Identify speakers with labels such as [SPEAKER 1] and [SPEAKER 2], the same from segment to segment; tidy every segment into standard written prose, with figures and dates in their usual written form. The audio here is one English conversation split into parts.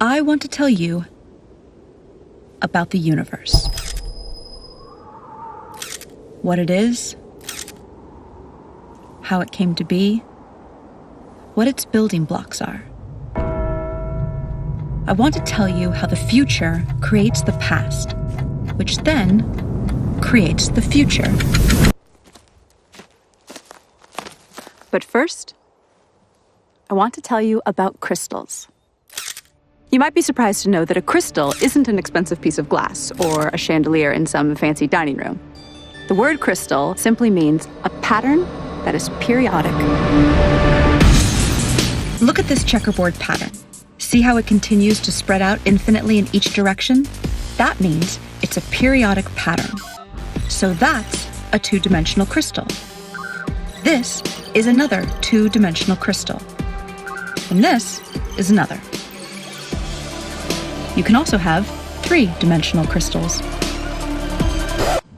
[SPEAKER 1] I want to tell you about the universe. What it is, how it came to be, what its building blocks are. I want to tell you how the future creates the past, which then creates the future. But first, I want to tell you about crystals. You might be surprised to know that a crystal isn't an expensive piece of glass or a chandelier in some fancy dining room. The word crystal simply means a pattern that is periodic. Look at this checkerboard pattern. See how it continues to spread out infinitely in each direction? That means it's a periodic pattern. So that's a two-dimensional crystal. This is another two-dimensional crystal. And this is another. You can also have three-dimensional crystals.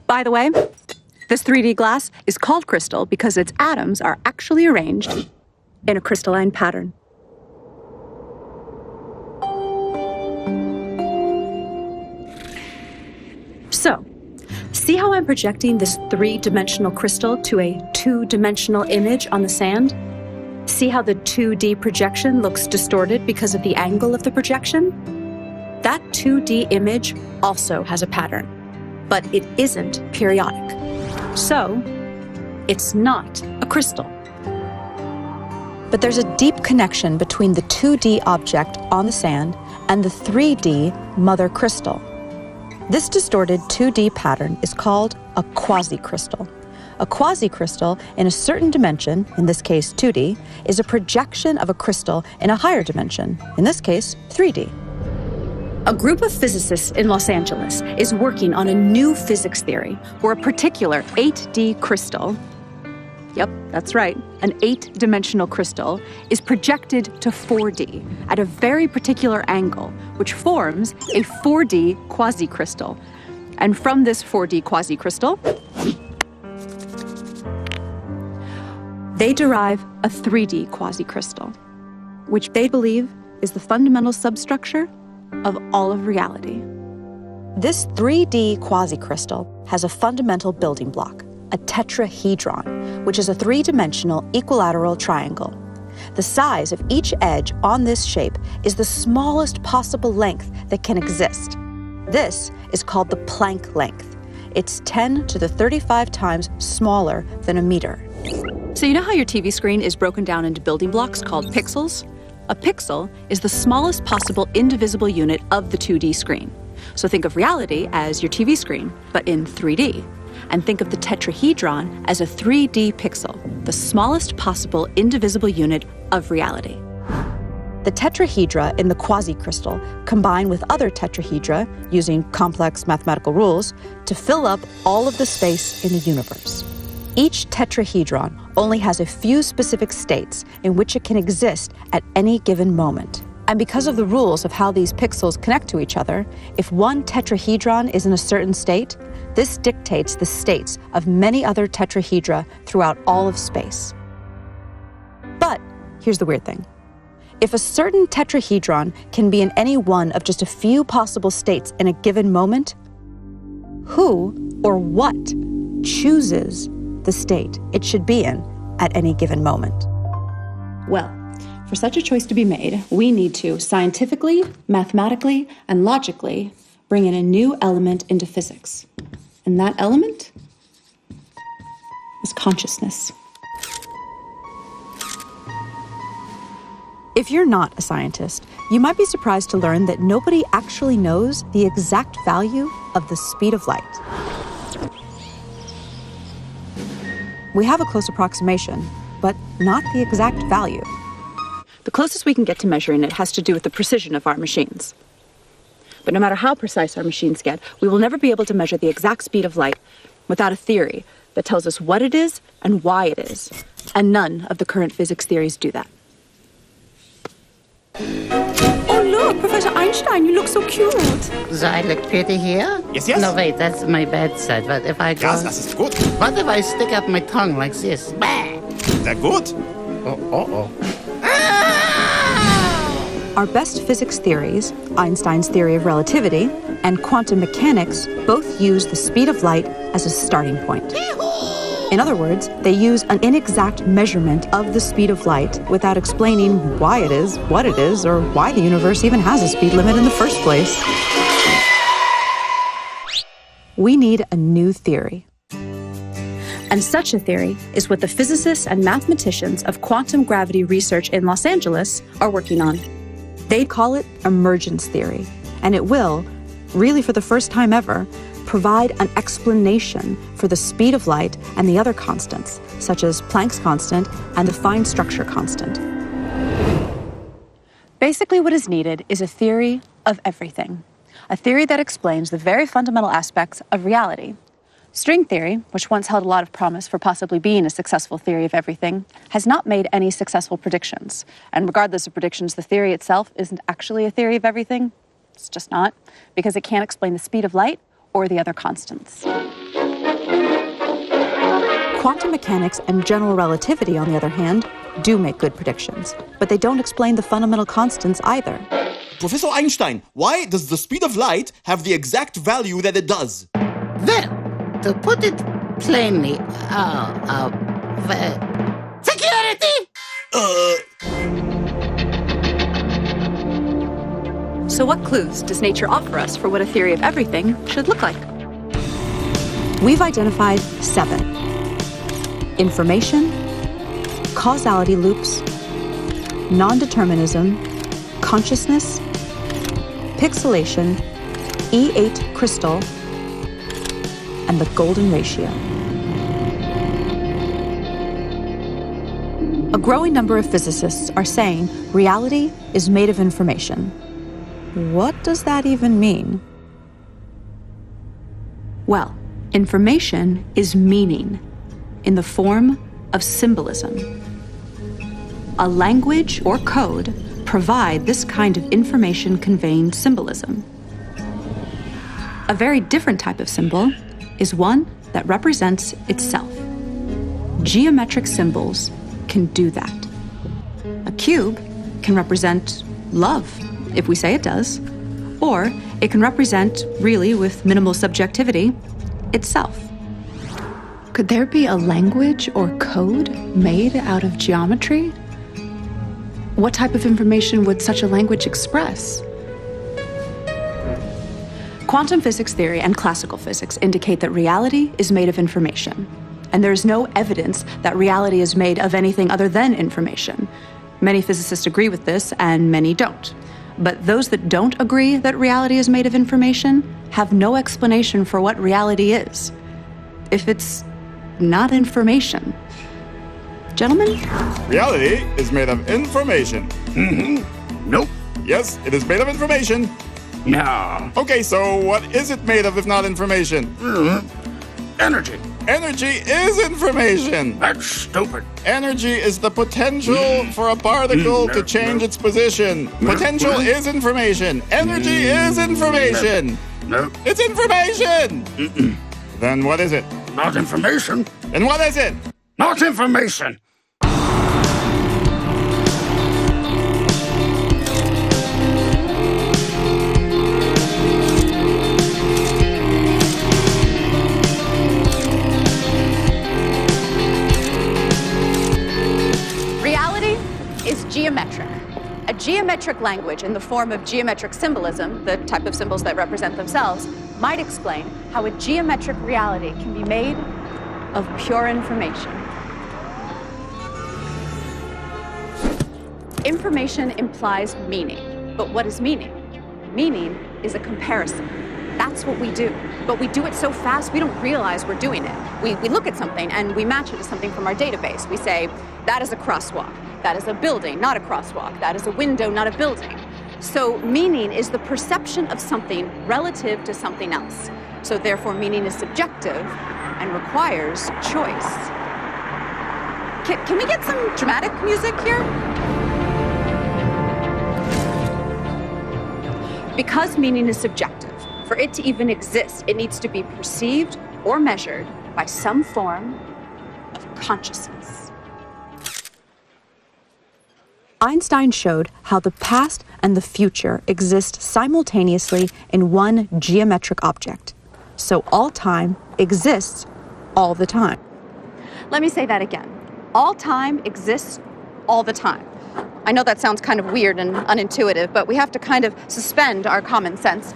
[SPEAKER 1] By the way, this 3D glass is called crystal because its atoms are actually arranged in a crystalline pattern. So, see how I'm projecting this three-dimensional crystal to a two-dimensional image on the sand? See how the 2D projection looks distorted because of the angle of the projection? That 2D image also has a pattern, but it isn't periodic. So, it's not a crystal. But there's a deep connection between the 2D object on the sand and the 3D mother crystal. This distorted 2D pattern is called a quasi-crystal. A quasi-crystal in a certain dimension, in this case 2D, is a projection of a crystal in a higher dimension, in this case 3D. A group of physicists in Los Angeles is working on a new physics theory where a particular 8D crystal, yep, that's right, an 8-dimensional crystal, is projected to 4D at a very particular angle, which forms a 4D quasi-crystal. And from this 4D quasi-crystal, they derive a 3D quasi-crystal, which they believe is the fundamental substructure of all of reality. This 3D quasi-crystal has a fundamental building block, a tetrahedron, which is a three-dimensional equilateral triangle. The size of each edge on this shape is the smallest possible length that can exist. This is called the Planck length. It's 10 to the 35 times smaller than a meter. So you know how your TV screen is broken down into building blocks called pixels? A pixel is the smallest possible indivisible unit of the 2D screen. So think of reality as your TV screen, but in 3D. And think of the tetrahedron as a 3D pixel, the smallest possible indivisible unit of reality. The tetrahedra in the quasi-crystal combine with other tetrahedra, using complex mathematical rules, to fill up all of the space in the universe. Each tetrahedron only has a few specific states in which it can exist at any given moment. And because of the rules of how these pixels connect to each other, if one tetrahedron is in a certain state, this dictates the states of many other tetrahedra throughout all of space. But here's the weird thing. If a certain tetrahedron can be in any one of just a few possible states in a given moment, who or what chooses the state it should be in at any given moment? Well, for such a choice to be made, we need to scientifically, mathematically, and logically bring in a new element into physics. And that element is consciousness. If you're not a scientist, you might be surprised to learn that nobody actually knows the exact value of the speed of light. We have a close approximation, but not the exact value. The closest we can get to measuring it has to do with the precision of our machines. But no matter how precise our machines get, we will never be able to measure the exact speed of light without a theory that tells us what it is and why it is. And none of the current physics theories do that. Oh, look, Professor Einstein, you look so cute.
[SPEAKER 2] So I look pretty here?
[SPEAKER 3] Yes, yes.
[SPEAKER 2] No, wait, that's my bad side. But if I go...
[SPEAKER 3] Das ist gut.
[SPEAKER 2] What if I stick up my tongue like this? Bah!
[SPEAKER 3] Sehr gut.
[SPEAKER 2] Oh.
[SPEAKER 1] Our best physics theories, Einstein's theory of relativity, and quantum mechanics both use the speed of light as a starting point. In other words, they use an inexact measurement of the speed of light without explaining why it is, what it is, or why the universe even has a speed limit in the first place. We need a new theory. And such a theory is what the physicists and mathematicians of quantum gravity research in Los Angeles are working on. They call it emergence theory, and it will, really for the first time ever, provide an explanation for the speed of light and the other constants, such as Planck's constant and the fine structure constant. Basically, what is needed is a theory of everything, a theory that explains the very fundamental aspects of reality. String theory, which once held a lot of promise for possibly being a successful theory of everything, has not made any successful predictions. And regardless of predictions, the theory itself isn't actually a theory of everything. It's just not, because it can't explain the speed of light or the other constants. Quantum mechanics and general relativity, on the other hand, do make good predictions, but they don't explain the fundamental constants either.
[SPEAKER 3] Professor Einstein, why does the speed of light have the exact value that it does?
[SPEAKER 2] Well, to put it plainly, security!
[SPEAKER 1] So what clues does nature offer us for what a theory of everything should look like? We've identified 7. Information, causality loops, non-determinism, consciousness, pixelation, E8 crystal, and the golden ratio. A growing number of physicists are saying reality is made of information. What does that even mean? Well, information is meaning in the form of symbolism. A language or code provide this kind of information-conveying symbolism. A very different type of symbol is one that represents itself. Geometric symbols can do that. A cube can represent love, if we say it does, or it can represent, really with minimal subjectivity, itself. Could there be a language or code made out of geometry? What type of information would such a language express? Quantum physics theory and classical physics indicate that reality is made of information, and there is no evidence that reality is made of anything other than information. Many physicists agree with this, and many don't. But those that don't agree that reality is made of information have no explanation for what reality is, if it's not information. Gentlemen?
[SPEAKER 4] Reality is made of information.
[SPEAKER 5] Nope.
[SPEAKER 4] Yes, it is made of information.
[SPEAKER 5] No.
[SPEAKER 4] Okay, so what is it made of if not information?
[SPEAKER 5] Energy.
[SPEAKER 4] Energy is information.
[SPEAKER 5] That's stupid.
[SPEAKER 4] Energy is the potential for a particle to change its position. Potential is information. Energy is information.
[SPEAKER 5] No.
[SPEAKER 4] It's information. Then what is it?
[SPEAKER 5] Not information.
[SPEAKER 4] Then what is it?
[SPEAKER 5] Not information.
[SPEAKER 1] Geometric. A geometric language in the form of geometric symbolism, the type of symbols that represent themselves, might explain how a geometric reality can be made of pure information. Information implies meaning. But what is meaning? Meaning is a comparison. That's what we do. But we do it so fast, we don't realize we're doing it. We look at something and we match it to something from our database. We say, that is a crosswalk. That is a building, not a crosswalk. That is a window, not a building. So meaning is the perception of something relative to something else. So therefore, meaning is subjective and requires choice. Can we get some dramatic music here? Because meaning is subjective, for it to even exist, it needs to be perceived or measured by some form of consciousness. Einstein showed how the past and the future exist simultaneously in one geometric object. So all time exists all the time.
[SPEAKER 6] Let me say that again. All time exists all the time. I know that sounds kind of weird and unintuitive, but we have to kind of suspend our common sense.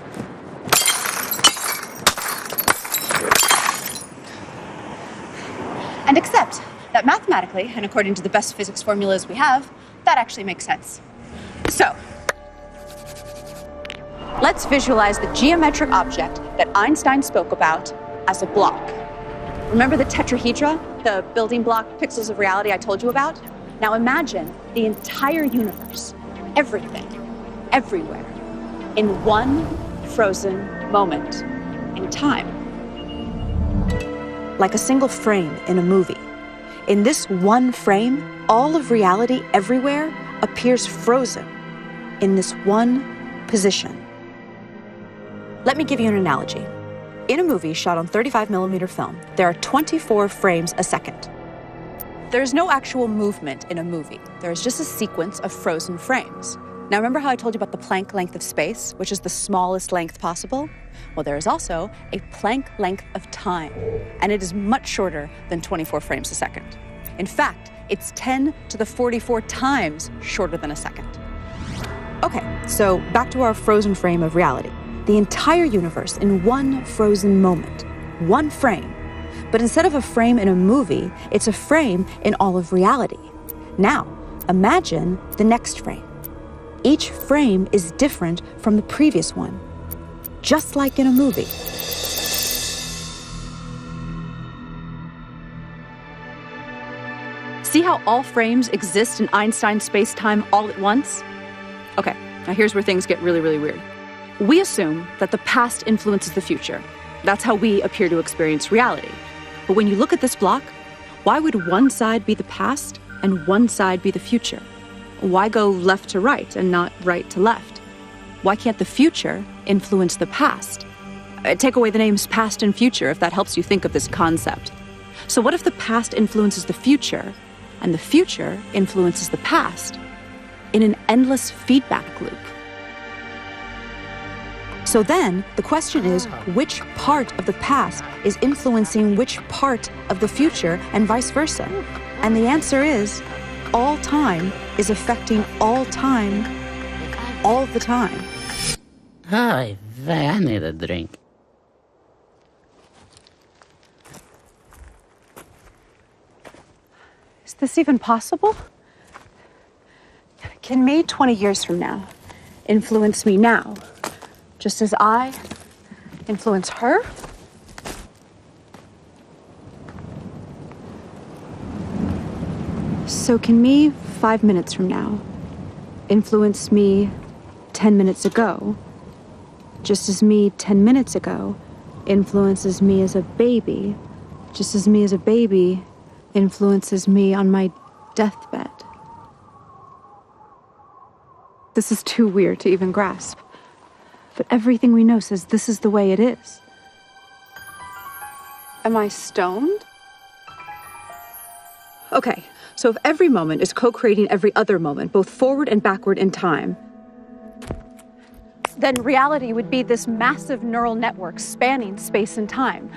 [SPEAKER 6] And accept that mathematically, and according to the best physics formulas we have, that actually makes sense. So, let's visualize the geometric object that Einstein spoke about as a block. Remember the tetrahedra, the building block pixels of reality I told you about? Now imagine the entire universe, everything, everywhere, in one frozen moment in time.
[SPEAKER 1] Like a single frame in a movie. In this one frame, all of reality everywhere appears frozen in this one position. Let me give you an analogy. In a movie shot on 35mm film, there are 24 frames a second. There's no actual movement in a movie. There's just a sequence of frozen frames. Now remember how I told you about the Planck length of space, which is the smallest length possible? Well, there is also a Planck length of time, and it is much shorter than 24 frames a second. In fact, it's 10 to the 44 times shorter than a second. Okay, so back to our frozen frame of reality. The entire universe in one frozen moment, one frame. But instead of a frame in a movie, it's a frame in all of reality. Now, imagine the next frame. Each frame is different from the previous one, just like in a movie.
[SPEAKER 6] See how all frames exist in Einstein's space-time all at once? Okay, now here's where things get really, really weird. We assume that the past influences the future. That's how we appear to experience reality. But when you look at this block, why would one side be the past and one side be the future? Why go left to right and not right to left? Why can't the future influence the past? Take away the names past and future if that helps you think of this concept. So what if the past influences the future and the future influences the past in an endless feedback loop? So then the question is, which part of the past is influencing which part of the future and vice versa? And the answer is, all time is affecting all time, all the time.
[SPEAKER 2] Hi, I need a drink.
[SPEAKER 6] Is this even possible? Can me 20 years from now influence me now, just as I influence her? So can me 5 minutes from now influence me 10 minutes ago, just as me 10 minutes ago influences me as a baby, just as me as a baby influences me on my deathbed? This is too weird to even grasp, but everything we know says this is the way it is. Am I stoned? Okay, so if every moment is co-creating every other moment, both forward and backward in time, then reality would be this massive neural network spanning space and time.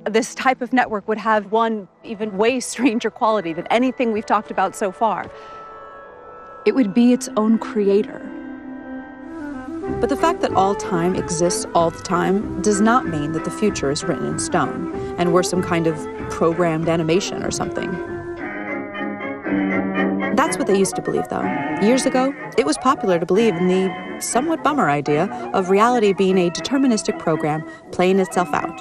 [SPEAKER 6] This type of network would have one even way stranger quality than anything we've talked about so far. It would be its own creator.
[SPEAKER 1] But the fact that all time exists all the time does not mean that the future is written in stone, and we're some kind of programmed animation or something. That's what they used to believe, though. Years ago, it was popular to believe in the somewhat bummer idea of reality being a deterministic program playing itself out.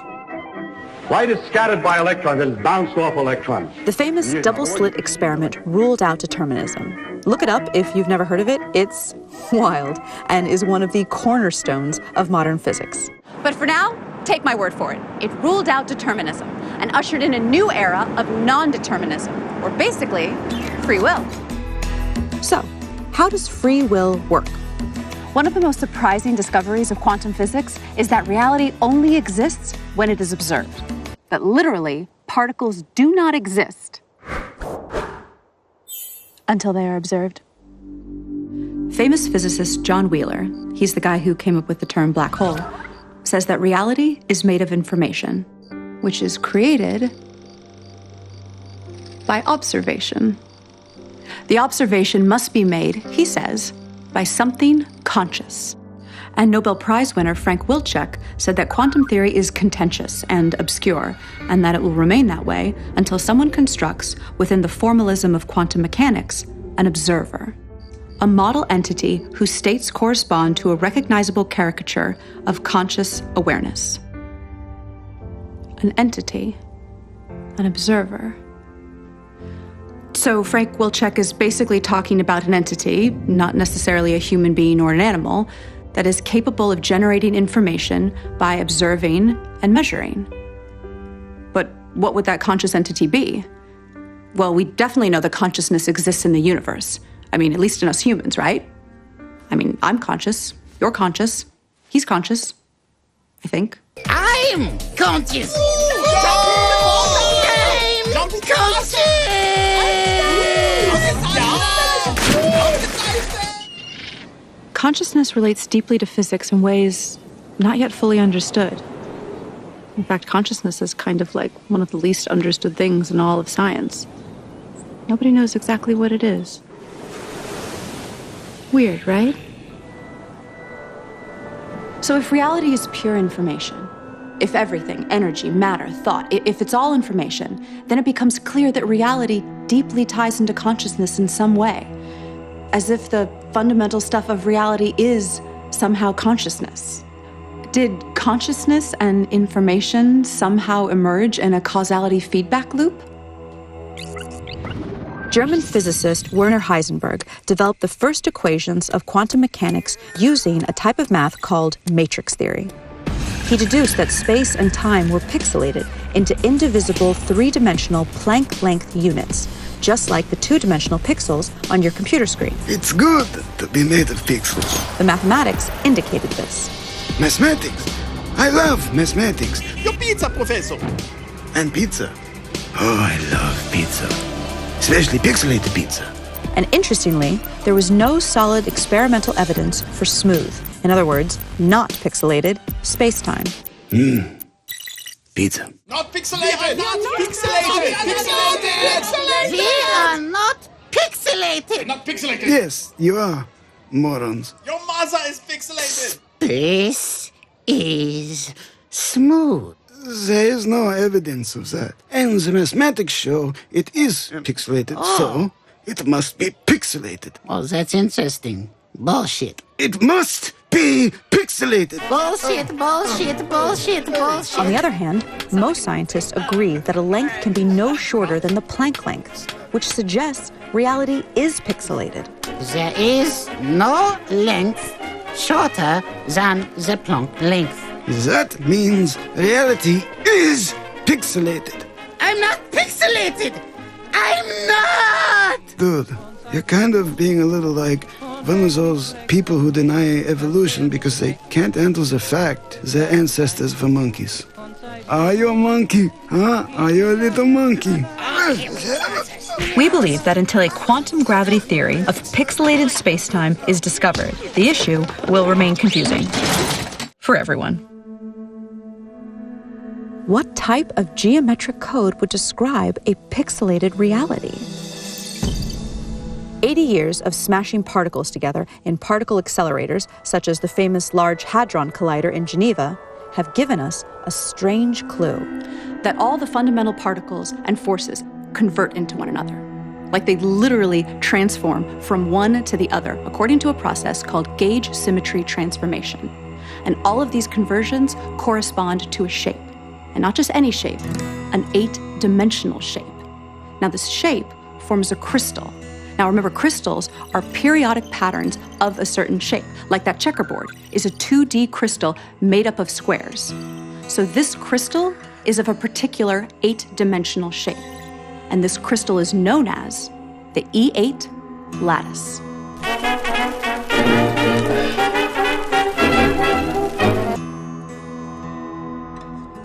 [SPEAKER 7] Light is scattered by electrons and is bounced off electrons.
[SPEAKER 1] The famous double-slit experiment ruled out determinism. Look it up if you've never heard of it. It's wild and is one of the cornerstones of modern physics.
[SPEAKER 6] But for now, take my word for it. It ruled out determinism and ushered in a new era of non-determinism, or basically, free will.
[SPEAKER 1] So, how does free will work?
[SPEAKER 6] One of the most surprising discoveries of quantum physics is that reality only exists when it is observed. That literally, particles do not exist until they are observed.
[SPEAKER 1] Famous physicist John Wheeler, he's the guy who came up with the term black hole, says that reality is made of information, which is created by observation. The observation must be made, he says, by something conscious. And Nobel Prize winner Frank Wilczek said that quantum theory is contentious and obscure, and that it will remain that way until someone constructs, within the formalism of quantum mechanics, an observer, a model entity whose states correspond to a recognizable caricature of conscious awareness. An entity, an observer. So Frank Wilczek is basically talking about an entity, not necessarily a human being or an animal, that is capable of generating information by observing and measuring. But what would that conscious entity be? Well, we definitely know that consciousness exists in the universe. I mean, at least in us humans, right? I mean, I'm conscious, you're conscious, he's conscious, I think.
[SPEAKER 2] I'm conscious. I'm conscious.
[SPEAKER 1] Consciousness relates deeply to physics in ways not yet fully understood. In fact, consciousness is kind of like one of the least understood things in all of science. Nobody knows exactly what it is. Weird, right? So if reality is pure information, if everything, energy, matter, thought, if it's all information, then it becomes clear that reality deeply ties into consciousness in some way, as if the fundamental stuff of reality is somehow consciousness. Did consciousness and information somehow emerge in a causality feedback loop? German physicist Werner Heisenberg developed the first equations of quantum mechanics using a type of math called matrix theory. He deduced that space and time were pixelated into indivisible three-dimensional Planck-length units, just like the two-dimensional pixels on your computer screen.
[SPEAKER 8] It's good to be made of pixels.
[SPEAKER 1] The mathematics indicated this.
[SPEAKER 8] Mathematics. I love mathematics.
[SPEAKER 3] Your pizza, Professor.
[SPEAKER 8] And pizza. Oh, I love pizza. Especially pixelated pizza.
[SPEAKER 1] And interestingly, there was no solid experimental evidence for smooth, in other words, not pixelated, space-time.
[SPEAKER 8] Pizza.
[SPEAKER 3] Not pixelated. Not pixelated. Pixelated.
[SPEAKER 2] We are not pixelated.
[SPEAKER 3] Not pixelated.
[SPEAKER 8] Yes, you are, morons.
[SPEAKER 3] Your mother is pixelated.
[SPEAKER 2] This is smooth.
[SPEAKER 8] There is no evidence of that. And the mathematics show it is pixelated, so it must be pixelated.
[SPEAKER 2] Oh, that's interesting. Bullshit.
[SPEAKER 8] It must be pixelated.
[SPEAKER 2] Bullshit, bullshit, bullshit, bullshit.
[SPEAKER 1] On the other hand, most scientists agree that a length can be no shorter than the Planck length, which suggests reality is pixelated.
[SPEAKER 2] There is no length shorter than the Planck length.
[SPEAKER 8] That means reality is pixelated.
[SPEAKER 2] I'm not pixelated. I'm not.
[SPEAKER 8] Dude, you're kind of being a little like one of those people who deny evolution because they can't handle the fact their ancestors were monkeys. Are you a monkey? Huh? Are you a little monkey?
[SPEAKER 1] We believe that until a quantum gravity theory of pixelated spacetime is discovered, the issue will remain confusing for everyone. What type of geometric code would describe a pixelated reality? 80 years of smashing particles together in particle accelerators, such as the famous Large Hadron Collider in Geneva, have given us a strange clue that all the fundamental particles and forces convert into one another. Like they literally transform from one to the other, according to a process called gauge symmetry transformation. And all of these conversions correspond to a shape. And not just any shape, an 8-dimensional shape. Now this shape forms a crystal. Now remember, crystals are periodic patterns of a certain shape. Like that checkerboard is a 2D crystal made up of squares. So this crystal is of a particular 8-dimensional shape. And this crystal is known as the E8 lattice.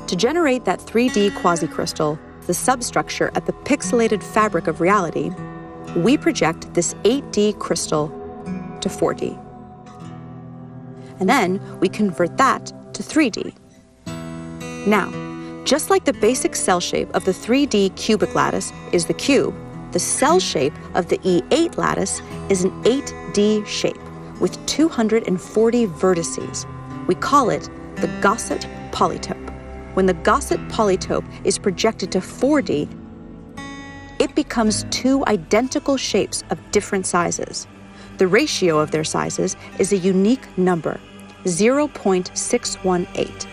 [SPEAKER 1] To generate that 3D quasicrystal, the substructure at the pixelated fabric of reality, we project this 8D crystal to 4D. And then we convert that to 3D. Now, just like the basic cell shape of the 3D cubic lattice is the cube, the cell shape of the E8 lattice is an 8D shape with 240 vertices. We call it the Ganzheit polytope. When the Ganzheit polytope is projected to 4D, it becomes two identical shapes of different sizes. The ratio of their sizes is a unique number, 0.618,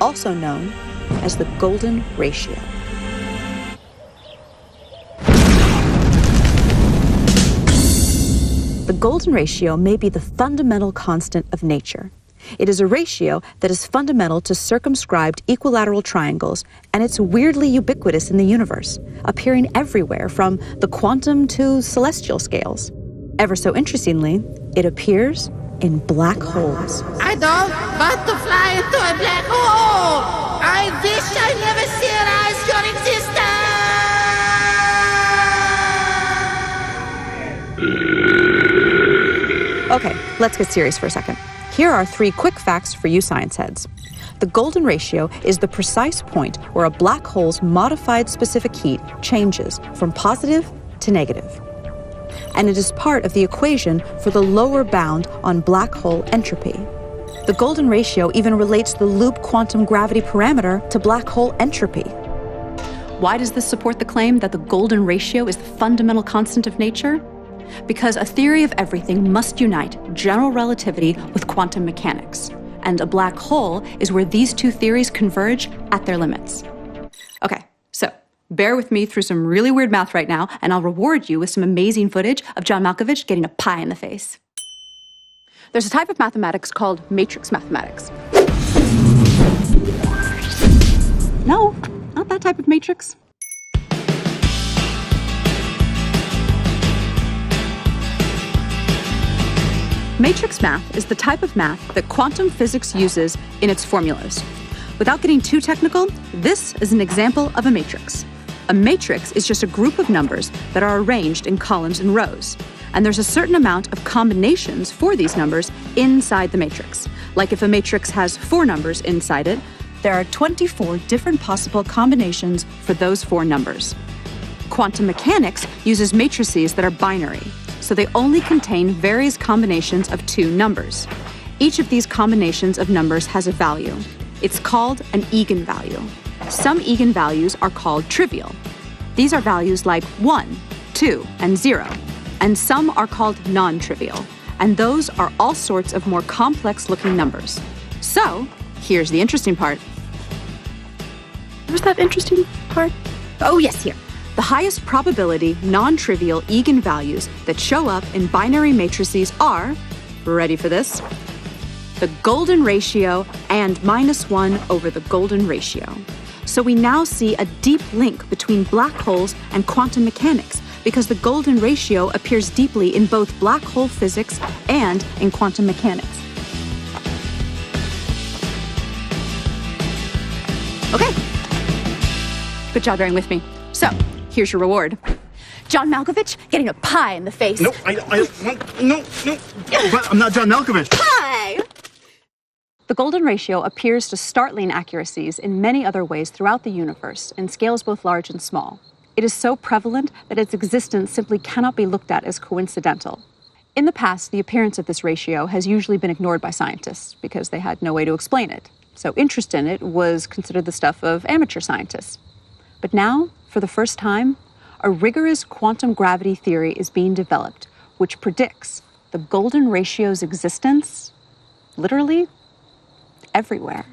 [SPEAKER 1] also known as the golden ratio. The golden ratio may be the fundamental constant of nature. It is a ratio that is fundamental to circumscribed equilateral triangles, and it's weirdly ubiquitous in the universe, appearing everywhere from the quantum to celestial scales. Ever so interestingly, it appears in black holes.
[SPEAKER 2] I don't want to fly into a black hole. I wish I never realized your existence.
[SPEAKER 1] Okay, let's get serious for a second. Here are 3 quick facts for you science heads. The golden ratio is the precise point where a black hole's modified specific heat changes from positive to negative. And it is part of the equation for the lower bound on black hole entropy. The golden ratio even relates the loop quantum gravity parameter to black hole entropy. Why does this support the claim that the golden ratio is the fundamental constant of nature? Because a theory of everything must unite general relativity with quantum mechanics, and a black hole is where these two theories converge at their limits. Okay, so bear with me through some really weird math right now, and I'll reward you with some amazing footage of John Malkovich getting a pie in the face. There's a type of mathematics called matrix mathematics. No, not that type of matrix. Matrix math is the type of math that quantum physics uses in its formulas. Without getting too technical, this is an example of a matrix. A matrix is just a group of numbers that are arranged in columns and rows. And there's a certain amount of combinations for these numbers inside the matrix. Like if a matrix has 4 numbers inside it, there are 24 different possible combinations for those 4 numbers. Quantum mechanics uses matrices that are binary, so they only contain various combinations of 2 numbers. Each of these combinations of numbers has a value. It's called an eigenvalue. Some eigenvalues are called trivial. These are values like 1, 2, and 0. And some are called non-trivial. And those are all sorts of more complex-looking numbers. So, here's the interesting part. Where's that interesting part? Oh, yes, here. The highest probability non-trivial eigenvalues that show up in binary matrices are, ready for this, the golden ratio and -1 over the golden ratio. So we now see a deep link between black holes and quantum mechanics because the golden ratio appears deeply in both black hole physics and in quantum mechanics. Okay. Good job bearing with me. So, here's your reward. John Malkovich getting a pie in the face.
[SPEAKER 3] No, no. But I'm not John Malkovich.
[SPEAKER 1] Pie! The golden ratio appears to startling accuracies in many other ways throughout the universe in scales both large and small. It is so prevalent that its existence simply cannot be looked at as coincidental. In the past, the appearance of this ratio has usually been ignored by scientists because they had no way to explain it. So interest in it was considered the stuff of amateur scientists. But now, for the first time, a rigorous quantum gravity theory is being developed, which predicts the golden ratio's existence, literally, everywhere.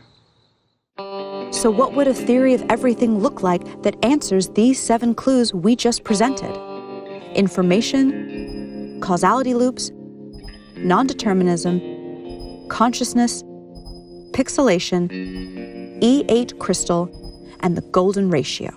[SPEAKER 1] So what would a theory of everything look like that answers these 7 clues we just presented? Information, causality loops, non-determinism, consciousness, pixelation, E8 crystal, and the golden ratio.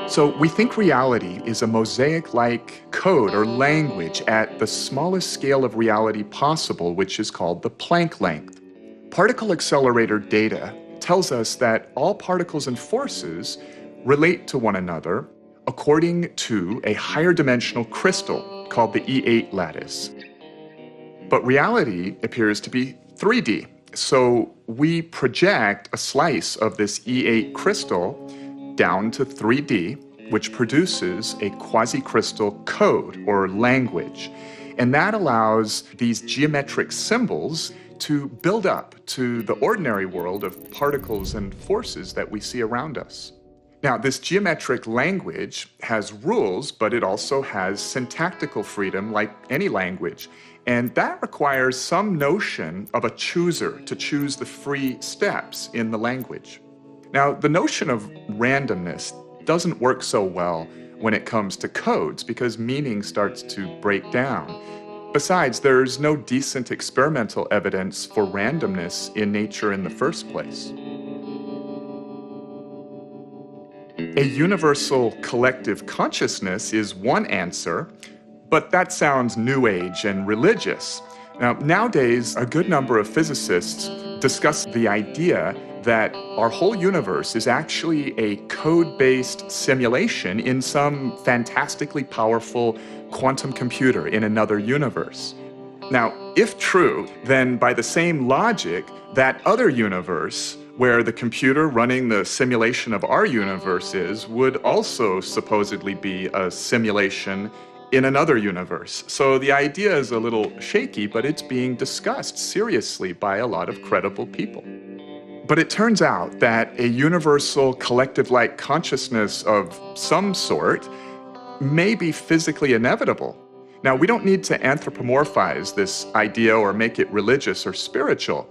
[SPEAKER 9] So we think reality is a mosaic-like code or language at the smallest scale of reality possible, which is called the Planck length. Particle accelerator data tells us that all particles and forces relate to one another according to a higher dimensional crystal called the E8 lattice. But reality appears to be 3D. So we project a slice of this E8 crystal down to 3D, which produces a quasi-crystal code or language. And that allows these geometric symbols to build up to the ordinary world of particles and forces that we see around us. Now, this geometric language has rules, but it also has syntactical freedom like any language. And that requires some notion of a chooser to choose the free steps in the language. Now, the notion of randomness doesn't work so well when it comes to codes because meaning starts to break down. Besides, there's no decent experimental evidence for randomness in nature in the first place. A universal collective consciousness is one answer, but that sounds new age and religious. Now, nowadays, a good number of physicists discuss the idea that our whole universe is actually a code-based simulation in some fantastically powerful quantum computer in another universe. Now, if true, then by the same logic, that other universe where the computer running the simulation of our universe would also supposedly be a simulation in another universe. So the idea is a little shaky, but it's being discussed seriously by a lot of credible people. But it turns out that a universal collective-like consciousness of some sort may be physically inevitable. Now, we don't need to anthropomorphize this idea or make it religious or spiritual.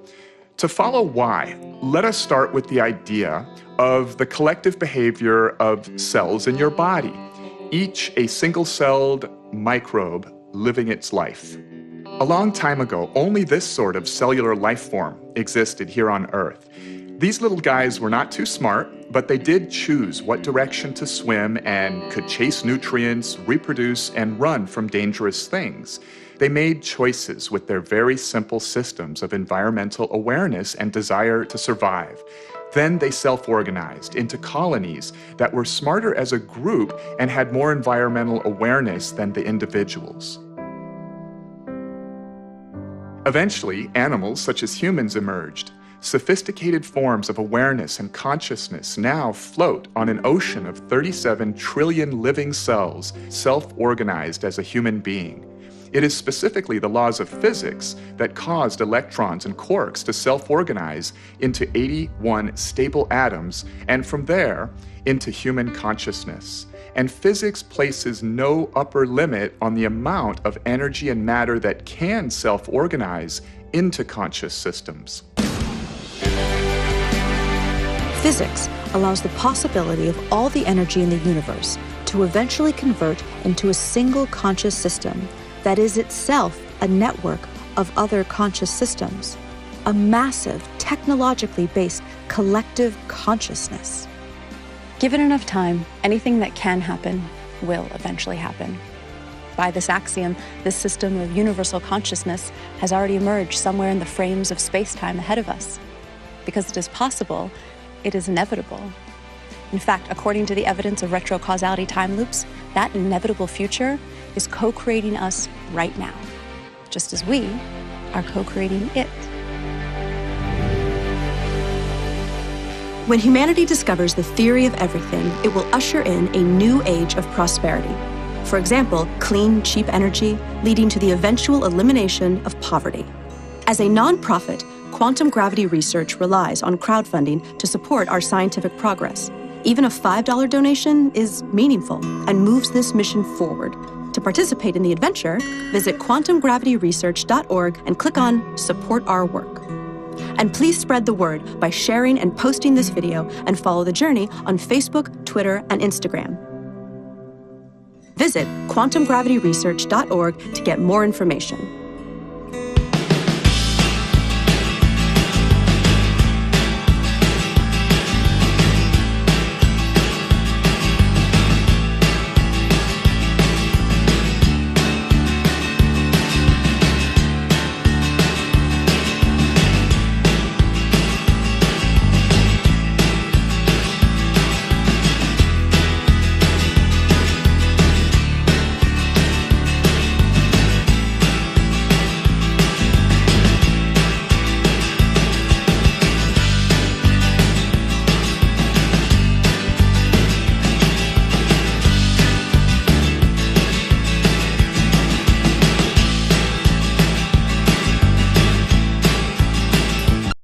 [SPEAKER 9] To follow why, let us start with the idea of the collective behavior of cells in your body, each a single-celled microbe living its life. A long time ago, only this sort of cellular life form existed here on Earth. These little guys were not too smart, but they did choose what direction to swim and could chase nutrients, reproduce, and run from dangerous things. They made choices with their very simple systems of environmental awareness and desire to survive. Then they self-organized into colonies that were smarter as a group and had more environmental awareness than the individuals. Eventually, animals such as humans emerged. Sophisticated forms of awareness and consciousness now float on an ocean of 37 trillion living cells, self-organized as a human being. It is specifically the laws of physics that caused electrons and quarks to self-organize into 81 stable atoms, and from there, into human consciousness. And physics places no upper limit on the amount of energy and matter that can self-organize into conscious systems.
[SPEAKER 1] Physics allows the possibility of all the energy in the universe to eventually convert into a single conscious system that is itself a network of other conscious systems, a massive, technologically based collective consciousness.
[SPEAKER 6] Given enough time, anything that can happen will eventually happen. By this axiom, this system of universal consciousness has already emerged somewhere in the frames of space-time ahead of us. Because it is possible, it is inevitable. In fact, according to the evidence of retrocausality time loops, that inevitable future is co-creating us right now, just as we are co-creating it.
[SPEAKER 1] When humanity discovers the theory of everything, it will usher in a new age of prosperity. For example, clean, cheap energy, leading to the eventual elimination of poverty. As a nonprofit, Quantum Gravity Research relies on crowdfunding to support our scientific progress. Even a $5 donation is meaningful and moves this mission forward. To participate in the adventure, visit quantumgravityresearch.org and click on Support Our Work. And please spread the word by sharing and posting this video, and follow the journey on Facebook, Twitter, and Instagram. Visit quantumgravityresearch.org to get more information.